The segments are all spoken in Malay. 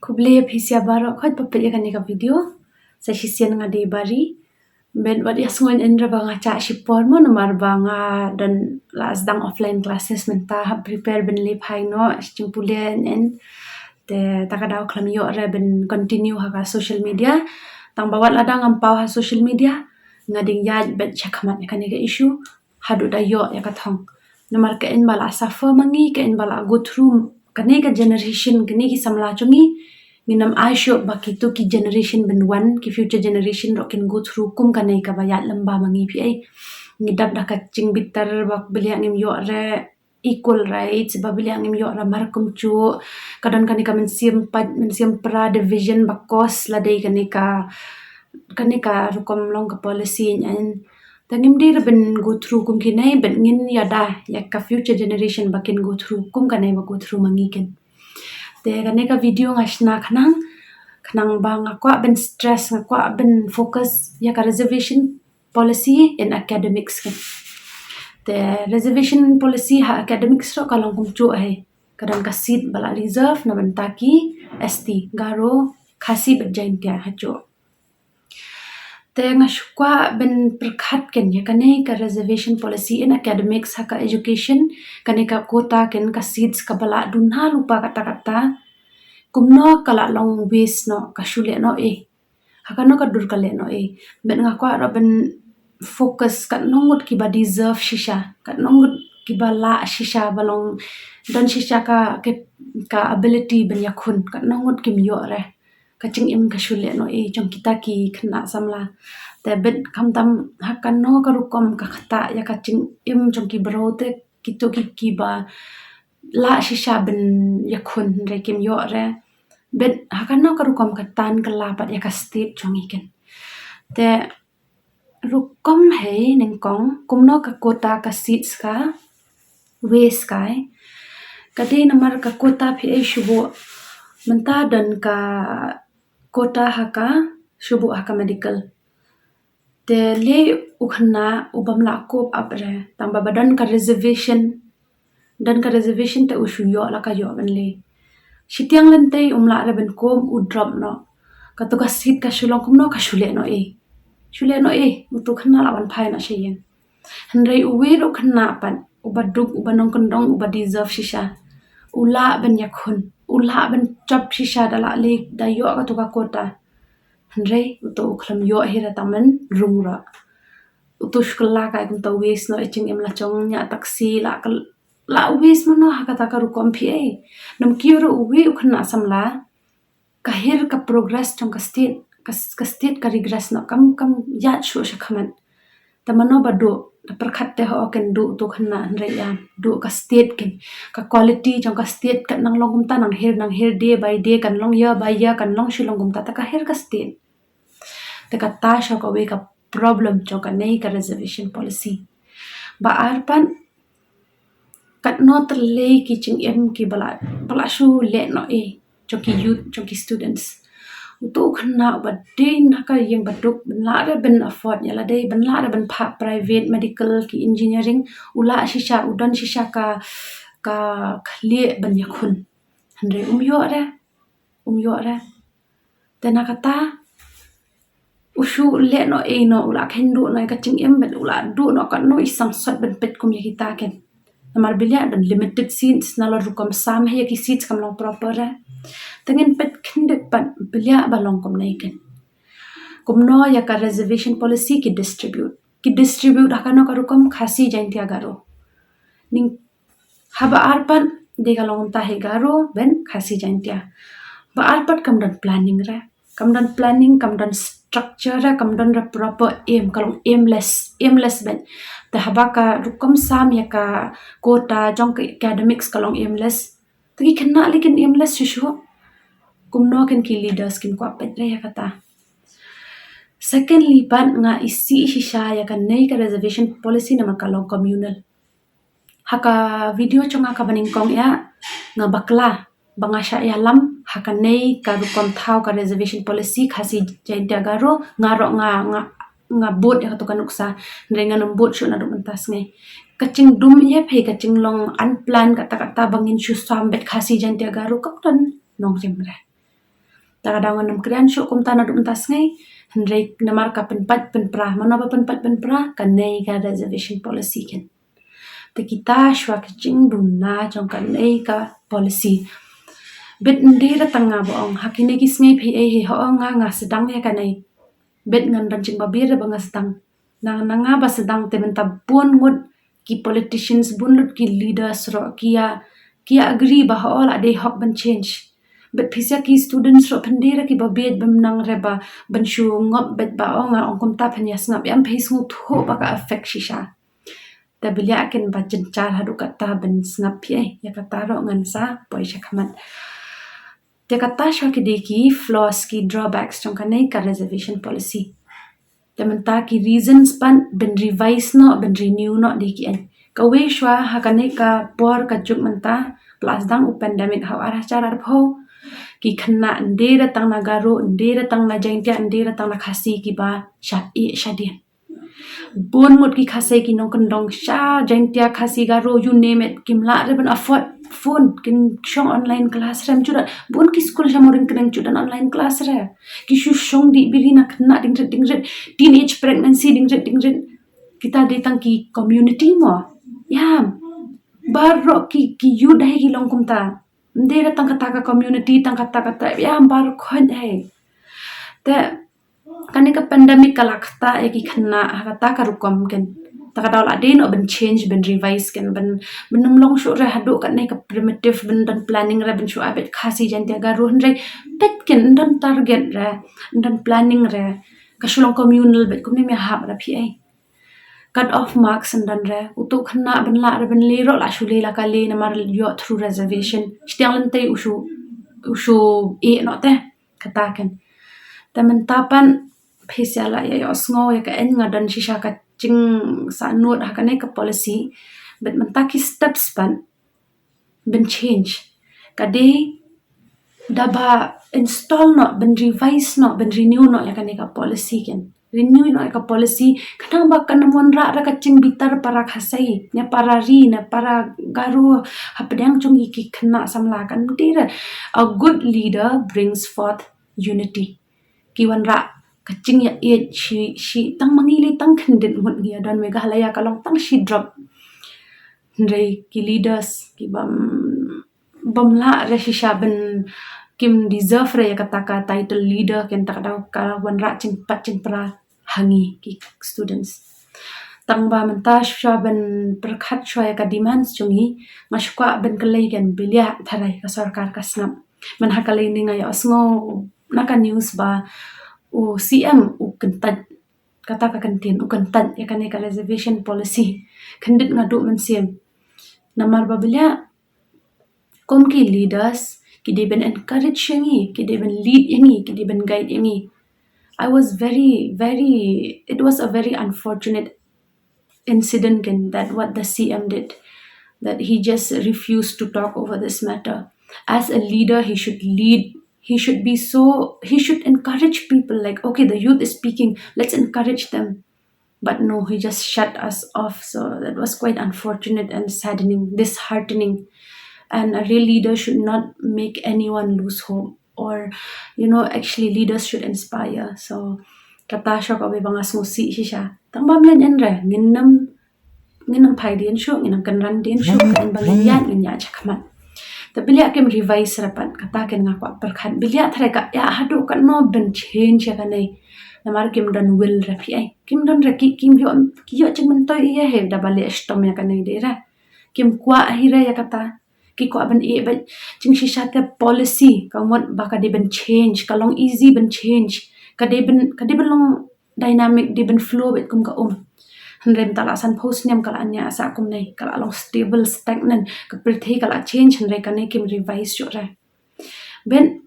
Kubliya phisia baro khot papilya kani ka video sa sisian nga di bari ben wat yasngon endra banga cha shipor mo namar banga dan las dang offline classes menta ha prepare ben lip hai no chimpulen en te takadaw klam yo re ben continue ha ka social media tang bawat ladang ampau ha social media ngading ya bet chakhamat kani ka issue hadu da yo ya ka thong namar ka en bala suffer mangi ka en bala go through kani ka generation kani ki samla chungi minam aisyo bakitu ki generation ben one ki future generation ro can go through kum kanai ka bayat lamba mangi pi ai ngidap da kacing bitar bak belia ngim yo re equal rights ba belia ngim yo ra markum chu kadang kani ka mensiam pra division bakos ladai kani ka rukom long ka policy nyan tangim dir ben go through kum kinai ben ngin yada ya ka future generation bakin go through kum kanai ba go through mangi ken te kani ka video ngasna khanang bang akwa ben stress akwa ben focus ya ka reservation policy in academics kan te reservation policy ha academics ro kalong kum chu ai kadang ka seat bala reserve na ben taki ST garo khasi berjain tia hajo te ngashkwa ben perkhat ken ya kani ka reservation policy in academics ha ka education kani ka quota ken ka seats ka bala dunha lupa kata-kata kumno kala long wis no kashule no hakano ka dur kale no ben ngakwa ro ben focus kat nongut ki ba deserve shisha kat nongut ki ba la shisha balong dan shisha ka ability ben yakhun kat nongut kim yo re kaching im kashule no jong kita ki khna samla te bet kam tam hakano ka rukom ka khata ya kaching im jong ki brote ki ba la shisha ben yakhun re kim yo re bet hakano ka rukom ka tan ka lapat ya ka state jong iken te rukom hei nengkong kumno ka kota ka seats ka waste kai kadi namar ka kota phi ai shubo menta dan ka kota haka shubu haka medical te le ukhna ubamla kop abre tamba badan ka reservation dan ka reservation te ushuyo la ka yo benle shitiang lente umla re ben kom u drop no ka to ka seat ka shulong kumno ka shule no utu khna lawan phai na sheyen handrei uwe ro khna pan ubaduk ubanong kondong ubad deserve shisha ula ben yakhun ula ben chap shisha dala le da yo ka to ka kota handrei utu khlam yo hira tamen rungra utu shkla ka kum to wes no eching em la chong nya taksi la wes mo no hakata ka rukom phi ai nam kiuro uwe ukhna samla kahir ka progress tong ka state ka regress no kam ya chu shakhaman tamano bado perkhat te ho ken du to khna re ya du ka state ken ka quality jong ka state kan nang long ta nang her day by day kan long ya by ya kan long shilong gum ta ka her ka state te ka ta sha ka we ka problem jong ka nei ka reservation policy ba arpan kat not le ki ching em ki bala shu le no jong ki youth jong ki students utu khna ba din ka yang baduk benla re ben afford ya la dei benla re ben pha private medical ki engineering ula shisha udan shisha ka khlie ben yakhun handre umyo re tena kata ushu le no no ula khendu no ka ching em ben ula du no ka no isang sot ben pet kum ya kita ken namar bilia dan limited seats nalo rukom sam he ki seats kam long proper re tengin pet khendet pan bilia balong kom nei ken kumno ya ka reservation policy ki distribute hakano ka rukom khasi jain tia garo ning haba arpan de galong ta he garo ben khasi jain tia ba arpat kam dan planning kam dan structure ra kam dan ra proper aim kalong aimless ben te haba ka rukom sam ya ka kota jong ka academics kalong aimless tagi kena lekin aimless shishu kumno ken ki leaders kin ko pet re ya kata secondly pan nga isi shisha ya kan nei ka reservation policy na makalong communal haka video chonga ka baning kong ya nga bakla bangasha ya lam haka nei ka rukom thau ka reservation policy khasi jain tia garo nga bot ya to kanuksa renga nom bot shu na do mentas ngai kaching dum ye phe kaching long unplan kata bangin shu sam bet khasi jain tia garo kak tan nong rim re Takadaw nga nam krian syok kum tanah duk mentas ngai. Hendrei namar ka penpat penprah. Mana apa penpat penprah? Kanai ka reservation policy ken. Te kita syua kecing duna jong kanai ka policy. Bet ndira tanga boong. Hakine kis ngai he ho nga sedang ya kanai. Bet ngan rancing babir ba nga sedang. Nga ba sedang te benta bun ngut ki politicians bunlut ki leaders ro kia agree ba ho la de hok ban change. Bet pisia ki students ro pendira ki babet bemnang reba benshu ngop bet ba nga ongkom ta phanyas ngap yam phis ngut ho ba ka affect shisha. Ta bilya akin ba jencar hadu kata ben ngap pi ya kata ro ngan sa poi shakamat. Te kata shwa ki deki flaws ki drawbacks jong kanai ka reservation policy. Te menta ki reasons pan ben revise no ben renew no deki an. Ka we shwa ha kanai ka por ka juk menta plus dang u pandemic ha arah cara pho ki kena ndera tang nagaro ndera tang na jengtia ndera tang na khasi ki ba shadian bon mut ki khase ki nong kendong sha jengtia khasi garo you name it kim la re ban afford phone kin shong online class ram chuda bon ki school sha moring kenang chudan online class ra ki shu shong di biri na kena ding teenage pregnancy ding kita datang ki community mo ya baro ki you dai ki long kum ta ndera tang kata ka community tang kata ya bar khon hai te kani ka pandemic kala khata ki khna kata ka rukom ken takadaw la din ben change ben revise ken ben long shu ra hadu kan nei ka primitive ben dan planning ra ben shu abet khasi jan te ga ru hnrei pet ken dan target ra dan planning ra ka shulong communal bet kum ni me hab ra phi ai cut off marks and dan re utu khna ben la re ben le ro la shu le la ka le na mar yo through reservation stiang lan te ushu e no te kata ken tamen tapan phisia la ya osngo ya ka en nga dan shisha ka ching sa not ha ka ne ka policy bet man ta ki steps pan ben change ka de daba install no ben revise no ben renew no ya ka ne ka policy ken renew no ka policy kana ba kan mon ra ka ching bitar para khasai ne para ri ne para garu hapdang chung ki khna samla kan tira a good leader brings forth unity kiwan ra kaching ya shi tang mangili tang khandin ngut ngia dan mega halaya kalong tang shi drop ndrei ki leaders ki bamla ra shisha ben kim deserve re kata ka title leader ken tak daw ka wan ra ching pat ching pra hangi ki students tang ba menta shwa ben perkhat shwa ka demands chungi ngashkwa ben kalai ken bilya tharai ka sarkar ka snap man hakalai ni ngai osngo naka news ba o CM u kentat kata ka kantin u kentat ya kan ka reservation policy khandit ngadu man CM namar babilya kom ki leaders ki de ben encourage yangi ki de ben lead yangi ki de ben guide yangi I was it was a very unfortunate incident in that what the CM did that he just refused to talk over this matter as a leader he should lead he should encourage people like okay the youth is speaking let's encourage them but no he just shut us off so that was quite unfortunate and saddening disheartening and a real leader should not make anyone lose hope or actually leaders should inspire so kata siya ko bangas ngusi siya tang bamlan yan re nginam phai din shu nginam kanran din shu kan bangyan nya chakmat ta bilya kem revise rapat kata ken nga kwa perkhan bilya thare ka ya hadu kan no ben change ya kanai namar kim dan will rapi ai kim dan raki kim yo chingman to iya he da bale stom ya kanai dera kim kwa ahira ya kata ki kwa ban e ba ching shisha te policy ka mot ba ka de ben change ka long easy ben change ka de ben long dynamic de ben flow bet kum ka Hendrem tala san post niam kala anya asa kum nei kala long stable stagnant ka perthei kala change hendre ka nei kim revise jo ra ben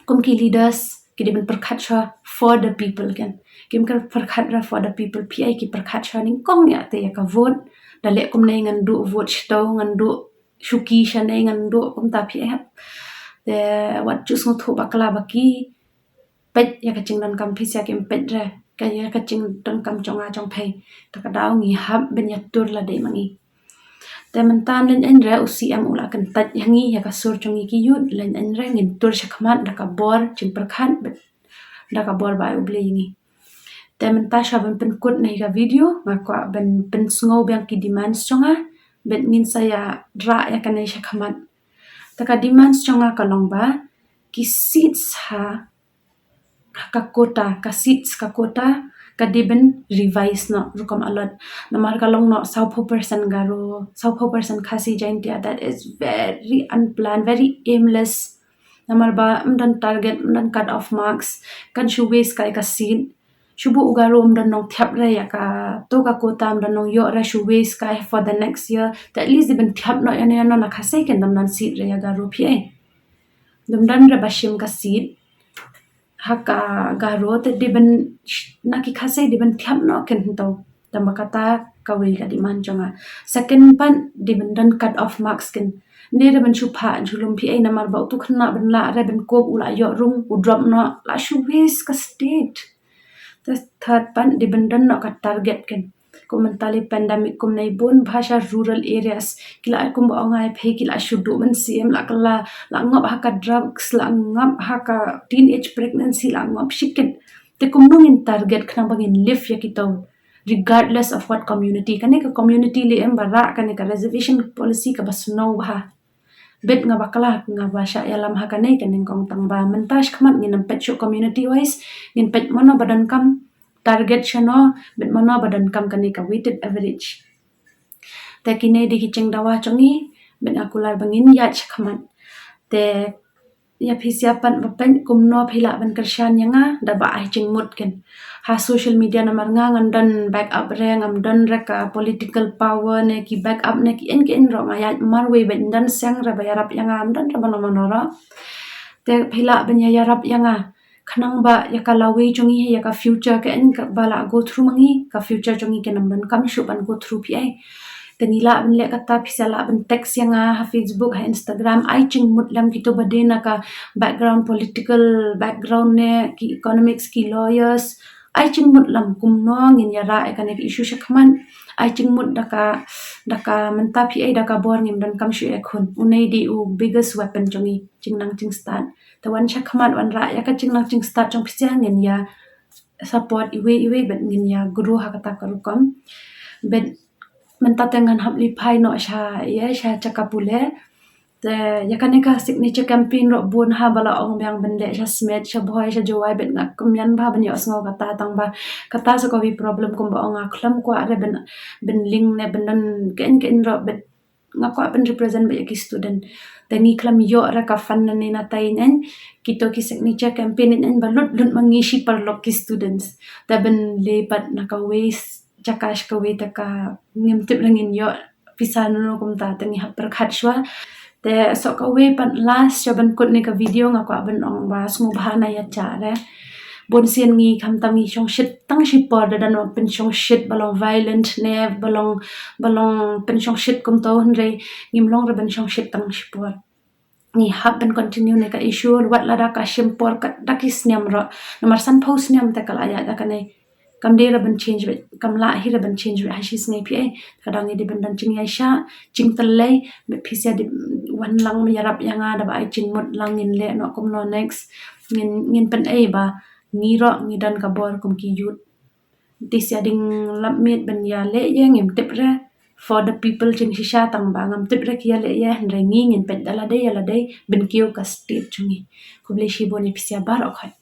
kum ki leaders ki de ben perkhat sha for the people ken kim ka perkhat ra for the people pi ki perkhat sha ning kong ya te ya ka vote dale kum nei ngan du vote sto ngan du shuki sha nei ngan du kum ta pi hap de wat chus ngo thu bakla baki pet ya ka chingdan kam phis ya kim pet ra kaya ka ching dan kam chonga chong phai ta ka daw ngi hab ben ya tur la de mangi Te mentan len enre UCM ula kentat yangi ya kasur chongi ki yut len enre ngin tur shakmat daka bor chin perkhan daka bor ba ubli yangi. Te mentasha ben penkut na higa video ngakwa ben pensngo biang ki demands chonga ben ngin saya dra ya kanai shakmat. Taka demands chonga kalong ba ki seats ka kota ka diben revise no rukom alot namar kalong no 100% garo 100% khasi jaintia that is very unplanned, very aimless. Namar ba mdan target mdan cut off marks kan shuwes kai ka seat shubu ugaro mdan nong thiap re ya ka to ka kota mdan nong yo ra shuwes kai for the next year that at least diben thiap no yana yana na khase ken mdan seat re ya garo phi mdan ra bashim ka seat haka garo te diben naki khase diben thiap no ken to tamba kata kawi ka diman jonga second pan diben dan cut off marks ken ne re ben chupha julum phi namar ba tu khna ben la re ben kop ula yo rung u drop no la shu wis ka state the third pan diben dan no ka target ken ko mentali pandemic kum nei bun bhasha rural areas kila kum ba ngai phe kila shudu men sim la kala la ngop haka drugs la ngop haka teenage pregnancy la ngop shikin te kum nung in target khna bangin live ya kito regardless of what community kane ka community le em bara kane ka reservation policy ka basno ba bet nga bakala nga basha yalam hakane kaning kong tang ba mentas khmat ngin pet show community wise ngin pet mono badan kam target chano bet mono badan kam kane ka weighted average te kine di kicheng dawa chongi ben akular bangin ya khmat te ya phisiapan bapen kumno phila ban kershan yanga da ba ai chingmut ken ha social media namar nga ngandan back up re ngamdan reka political power ne ki back up ne ki en ro nga ya marwe ben dan sang ra ba yarap yanga amdan ra bano manora te phila ben ya yarap yanga khanang ba ya kalawi chongi he ya ka future ke en ka bala go through mangi ka future chongi ke namdan kam shu ban go through pi ai tenila ben le kata phisala ben text yanga ha Facebook ha Instagram ai ching mutlam kito badena ka background political background ne ki economics ki lawyers ai ching mutlam kumno ngin yara ekane issue shakman ai ching mut daka menta phi ai daka bor ngim dan kam shu ekhun unai di u biggest weapon chongi chingnang ching start the one shakman wan ra ya ka chingnang ching start chong phisia ngin ya support iwe ben ngin ya guru ha kata karukom ben menta tengan hapli phai no sha chakapule te yakane ka signature campaign ro bun ha bala ong byang bende sha smet sha boy sha jowai bet ngak kumyan ba ban yo sngo kata tang ba kata so ko bi problem kum ba ong akhlam ko are ben ling ne ben ken ro bet ngak ko ben represent ba ki student tengi klam yo ra ka fan ne na tain en kito ki signature campaign en balut lut mangi shi par lok ki students ta ben le pat na ka waste chakash ka we ta ka ngim tip langin yo pisan no kum ta tengi hap perkhat shwa te so ka we pan last chaban kut ne ka video nga kwa ban ong ba smu bhana ya cha re bon sien ngi kham tam ngi chong shit tang shi por da no pen chong shit balong violent ne balong pen chong shit kum to hre ngim long re ben chong shit tang shi por ni hap ben continue ne ka issue wat la da ka shim por ka dakis nyam ro nomor san post nyam ta kala ya da ka ne kam de ban change bet kam la hi ban change ha shi sngai pi ai kadang ni de ban dan ching ya sha ching talai be phisia de wan lang mi yarap yanga da ba ai ching mot lang in le no kom no next ngin pen ai ba ni ro ni dan ka bor kum ki yut this ya ding lam met ben ya le ye ngim tip re for the people ching shisha tang ba ngam tip re kia le ye ren ngin pen dala de ya la de ben kio ka state chungi kubli shi boni phisia bar okhai